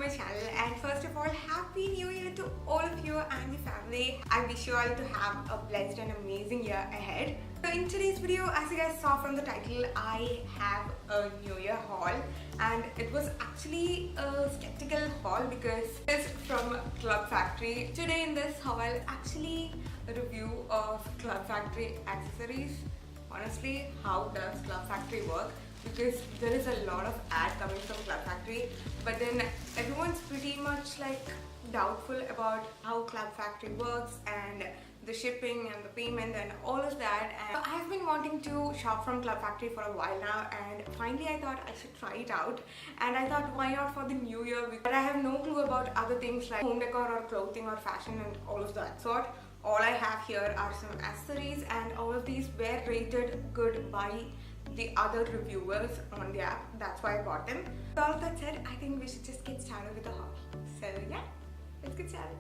my channel, and first of all, Happy New Year to all of you and your family. I wish you all to have a blessed and amazing year ahead. So in today's video, as you guys saw from the title, I have a New Year haul, and it was actually a skeptical haul because it's from Club Factory. Today in this haul, actually a review of Club Factory accessories. Honestly, how does Club Factory work? Because there is a lot of ad coming from Club Factory, but then everyone's pretty much like doubtful about how Club Factory works and the shipping and the payment and all of that. And I have been wanting to shop from Club Factory for a while now, and finally I thought I should try it out. And I thought, why not for the new year? But I have no clue about other things like home decor or clothing or fashion and all of that sort. All I have here are some accessories, and all of these were rated good by the other reviewers on the app. That's why I bought them. With all of that said, I think we should just get started with the haul. So yeah, let's get started.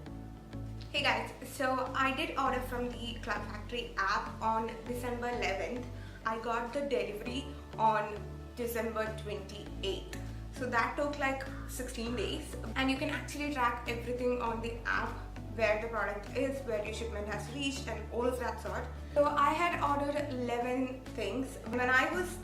Hey guys, so I did order from the Club Factory app on December 11th. I got the delivery on December 28th. So that took like 16 days, and you can actually track everything on the app, where the product is, where your shipment has reached, and all of that sort. So I had ordered 11 things. When I was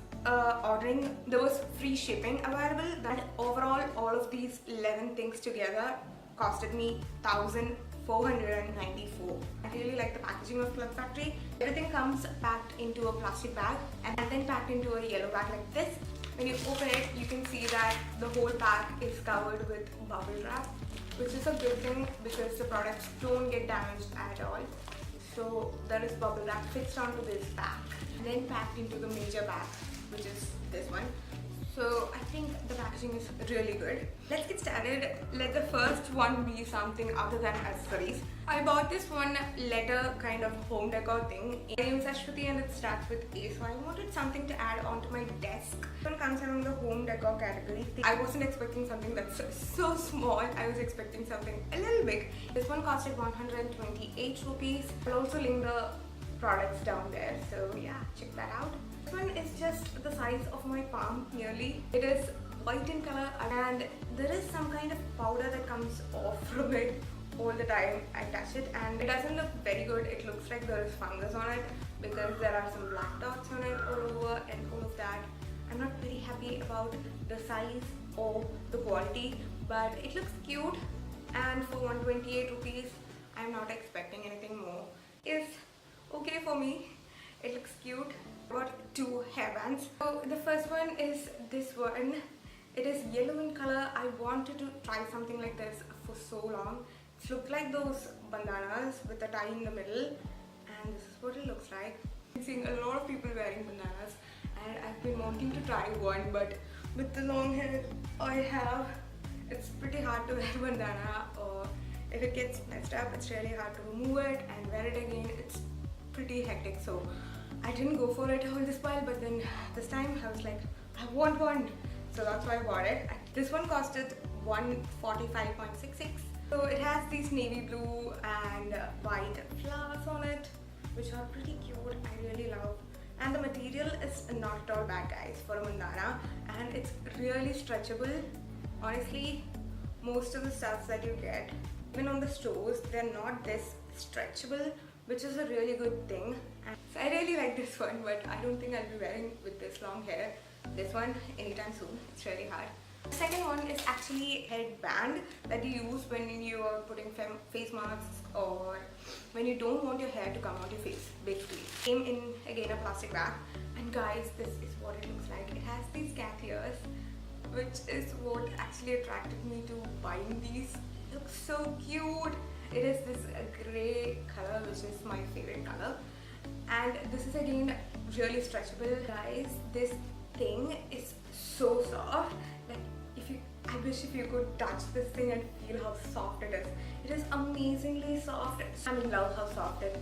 ordering, there was free shipping available, and overall all of these 11 things together costed me 1,494. I really like the packaging of Club Factory. Everything comes packed into a plastic bag and then packed into a yellow bag like this. When you open it, you can see that the whole pack is covered with bubble wrap, which is a good thing because the products don't get damaged at all. So there is bubble wrap fixed onto this bag and then packed into the major bag, which is this one. So I think the packaging is really good. Let's get started. Let the first one be something other than accessories. I bought this one letter kind of home decor thing. My name is Ashwati and it starts with A, so I wanted something to add onto my desk. This one comes under the home decor category. I wasn't expecting something that's so small. I was expecting something a little big. This one costed 128 rupees. I'll also link the products down there, so yeah, check that out. This one is just the size of my palm nearly. It is white in color, and there is some kind of powder that comes off from it all the time I touch it, and it doesn't look very good. It looks like there is fungus on it because there are some black dots on it all over and all of that. I'm not very happy about the size or the quality, but it looks cute, and for 128 rupees I'm not expecting anything more. It's okay for me. It looks cute. I got two hairbands. So the first one is this one. It is yellow in color. I wanted to try something like this for so long. It looks like those bandanas with a tie in the middle, and this is what it looks like. I'm seeing a lot of people wearing bandanas, and I've been wanting to try one, but with the long hair I have, it's pretty hard to wear bandana, or if it gets messed up, it's really hard to remove it and wear it again. It's pretty hectic, so I didn't go for it all this while, but then this time I was like, I want one, so that's why I bought it. This one costed 145.66. So it has these navy blue and white flowers on it, which are pretty cute. I really love, and the material is not at all bad, guys, for a bandana, and it's really stretchable. Honestly, most of the stuff that you get, even on the stores, they're not this stretchable, which is a really good thing. And so I really like this one, but I don't think I'll be wearing with this long hair this one anytime soon. It's really hard. The second one is actually a headband that you use when you are putting face masks, or when you don't want your hair to come out your face, basically. Came in again a plastic bag, and guys, this is what it looks like. It has these cat ears, which is what actually attracted me to buying these. It looks so cute. It is this grey color, which is my favorite color, and this is again really stretchable. Guys, this thing is so soft. Like, I wish if you could touch this thing and feel how soft it is. It is amazingly soft. I'm in love how soft this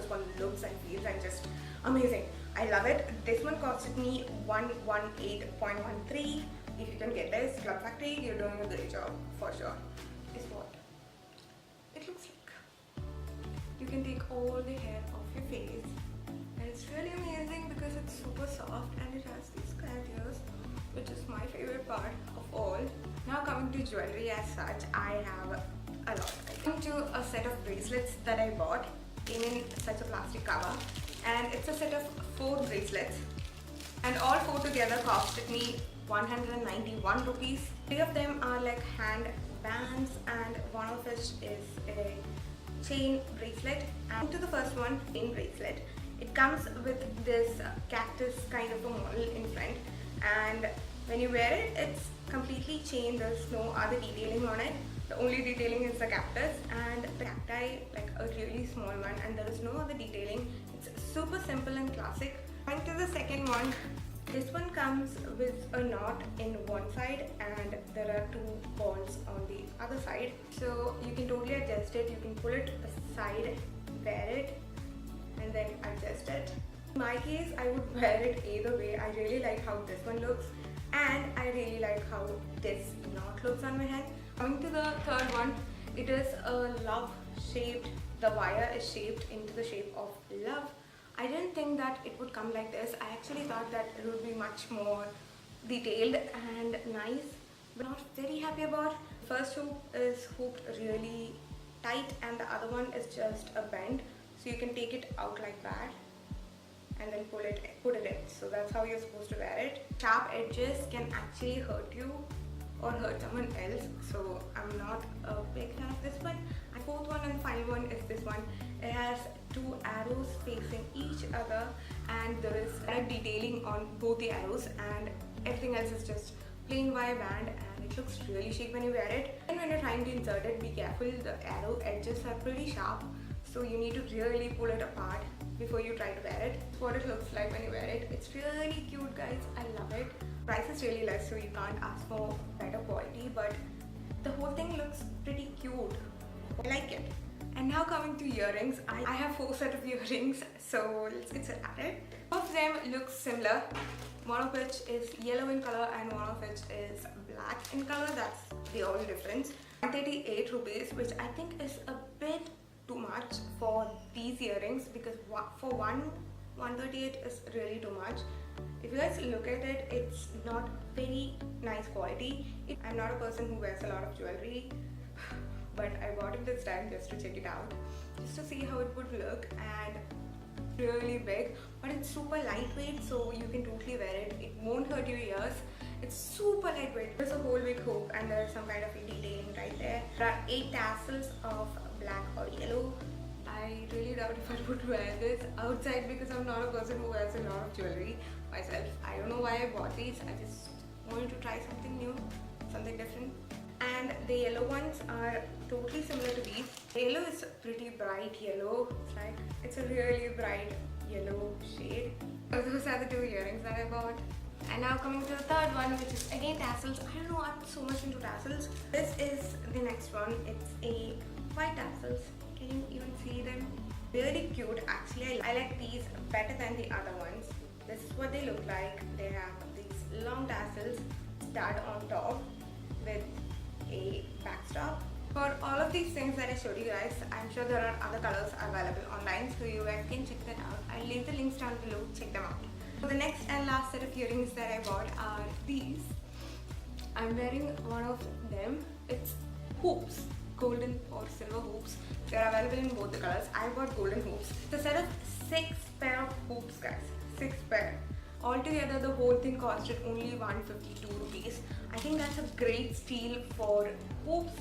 one looks and feels, and just amazing. I love it. This one costed me 118.13. If you can get this, Club Factory, you're doing a great job for sure. Is what it looks like. You can take all the hair off your face, and it's really amazing because it's super soft and it has these cat ears. which is my favorite part of all. Now coming to jewelry as such, I have a lot. Coming to a set of bracelets that I bought, came in such a plastic cover, and it's a set of 4 bracelets, and all 4 together costed me 191 rupees. 3 of them are like hand bands, and one of which is a chain bracelet. And to the first one, chain bracelet. It comes with this cactus kind of a model in front, and when you wear it, it's completely chain. There's no other detailing on it. The only detailing is the cactus and the cacti, like a really small one, and there is no other detailing. It's super simple and classic. And to the second one, this one comes with a knot in one side and there are 2 balls on the other side. So you can totally adjust it. You can pull it aside, wear it, and then adjust it. In my case, I would wear it either way. I really like how this one looks, and I really like how this knot looks on my head. Coming to the third one, it is a love shaped. The wire is shaped into the shape of love. I didn't think that it would come like this. I actually thought that it would be much more detailed and nice, but not very happy about. First hoop is hooped really tight and the other one is just a bend. So you can take it out like that and then put it in. So that's how you're supposed to wear it. Sharp edges can actually hurt you or hurt someone else, so I'm not a big fan of this one. And fourth one and final one is this one. It has 2 arrows facing each other, and there is detailing on both the arrows, and everything else is just plain wire band, and it looks really chic when you wear it. And when you're trying to insert it, be careful, the arrow edges are pretty sharp, so you need to really pull it apart before you try to wear it. It's what it looks like when you wear it. It's really cute, guys. I love it. Price is really less, so you can't ask for better quality, but the whole thing looks pretty cute. I like it. And now coming to earrings, I have 4 sets of earrings, so let's get started. Both of them look similar, one of which is yellow in color and one of which is black in color. That's the only difference. 138 rupees, which I think is a bit too much for these earrings, because for 138 is really too much. If you guys look at it, it's not very nice quality. I'm not a person who wears a lot of jewelry, but I bought it this time just to check it out, just to see how it would look. And really big, but it's super lightweight, so you can totally wear it. It won't hurt your ears. It's super lightweight. There's a whole big hoop and there's some kind of detailing right there. There are 8 tassels of black or yellow. I really doubt if I would wear this outside because I'm not a person who wears a lot of jewelry myself. I don't know why I bought these. I just wanted to try something new, something different. And the yellow ones are totally similar to these. The yellow is pretty bright yellow, right? It's a really bright yellow shade. So those are the 2 earrings that I bought. And now coming to the third one, which is again tassels. I don't know, I'm so much into tassels. This is the next one. It's a white tassels. Can you even see them? Really cute. Actually, I like these better than the other ones. This is what they look like. They have these long tassels stud on top with a backstop. For all of these things that I showed you guys, I'm sure there are other colors available online, so you guys can check that out. I'll leave the links down below, check them out. So the next and last set of earrings that I bought are these. I'm wearing one of them. It's hoops, golden or silver hoops. They're available in both the colors. I bought golden hoops. It's a set of 6 pair of hoops, guys. 6 pair. Altogether, the whole thing costed only 152 rupees. I think that's a great steal for hoops.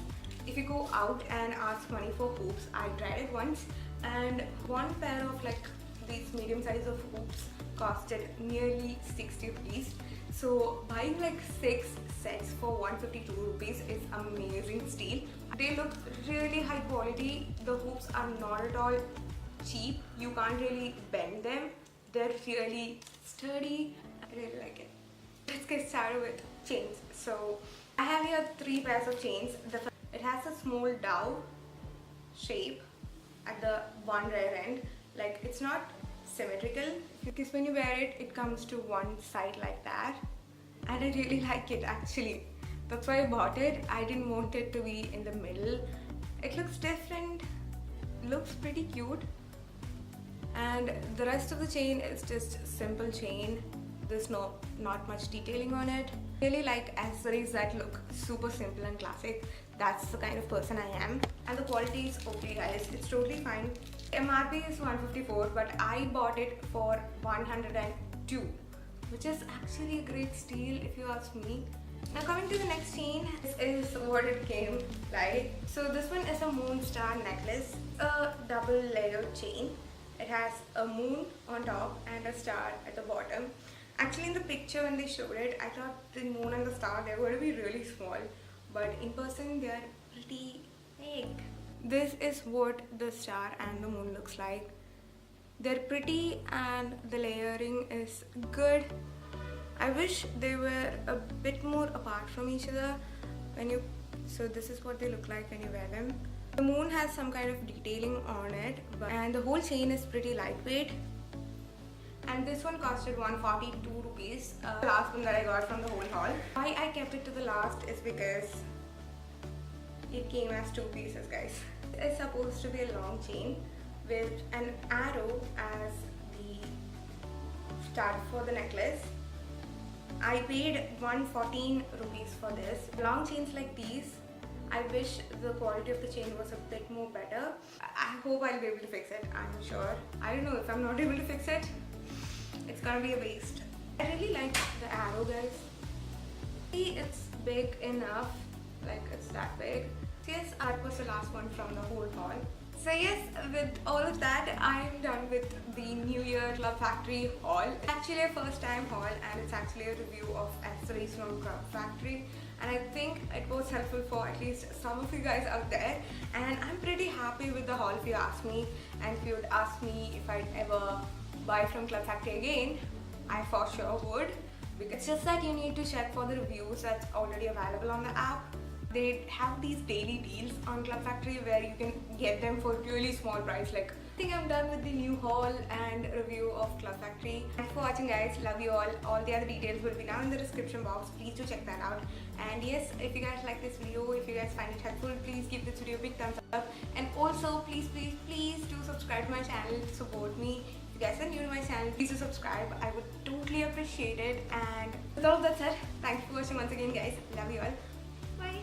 If you go out and ask money for hoops, I tried it once, and one pair of like these medium size of hoops costed nearly 60 rupees. So buying like 6 sets for 152 rupees is amazing steal. They look really high quality. The hoops are not at all cheap. You can't really bend them. They're really sturdy. I really like it. Let's get started with chains. So I have here 3 pairs of chains. It has a small dove shape at the one rear end. Like, it's not symmetrical, because when you wear it, it comes to one side like that, and I really like it actually. That's why I bought it. I didn't want it to be in the middle. It looks different, looks pretty cute, and the rest of the chain is just simple chain. there's not much detailing on it. Really like accessories that look super simple and classic. That's the kind of person I am. And the quality is okay guys, it's totally fine. MRP is 154 but I bought it for 102, which is actually a great steal if you ask me. Now coming to the next chain, this is what it came like. So this one is a moon star necklace, a double layered chain. It has a moon on top and a star at the bottom. Actually in the picture when they showed it, I thought the moon and the star, they were going to be really small, but in person they are pretty big. This is what the star and the moon looks like. They're pretty and the layering is good. I wish they were a bit more apart from each other so this is what they look like when you wear them. The moon has some kind of detailing on it, and the whole chain is pretty lightweight. And this one costed 142 rupees, the last one that I got from the whole haul. Why I kept it to the last is because it came as 2 pieces guys. It's supposed to be a long chain with an arrow as the start for the necklace. I paid 114 rupees for this. Long chains like these, I wish the quality of the chain was a bit more better. I hope I'll be able to fix it, I'm sure. I don't know, if I'm not able to fix it, it's gonna be a waste. I really like the arrow guys. See, it's big enough, like it's that big. So yes, that was the last one from the whole haul. So yes, with all of that, I'm done with the New Year Club Factory haul. It's actually a first time haul and it's actually a review of accessories from Club Factory. And I think it was helpful for at least some of you guys out there. And I'm pretty happy with the haul if you ask me. And if you would ask me if I'd ever buy from Club Factory again, I for sure would. It's just that you need to check for the reviews that's already available on the app. They have these daily deals on Club Factory where you can get them for really small price. Like, I think I'm done with the new haul and review of Club Factory. Thanks for watching guys, love you all. All the other details will be down in the description box, please do check that out. And yes, if you guys like this video, if you guys find it helpful, please give this video a big thumbs up. And also please do subscribe to my channel to support me. If you guys are new to my channel, please do subscribe, I would totally appreciate it. And with all of that said, thanks for watching once again guys, love you all. Bye.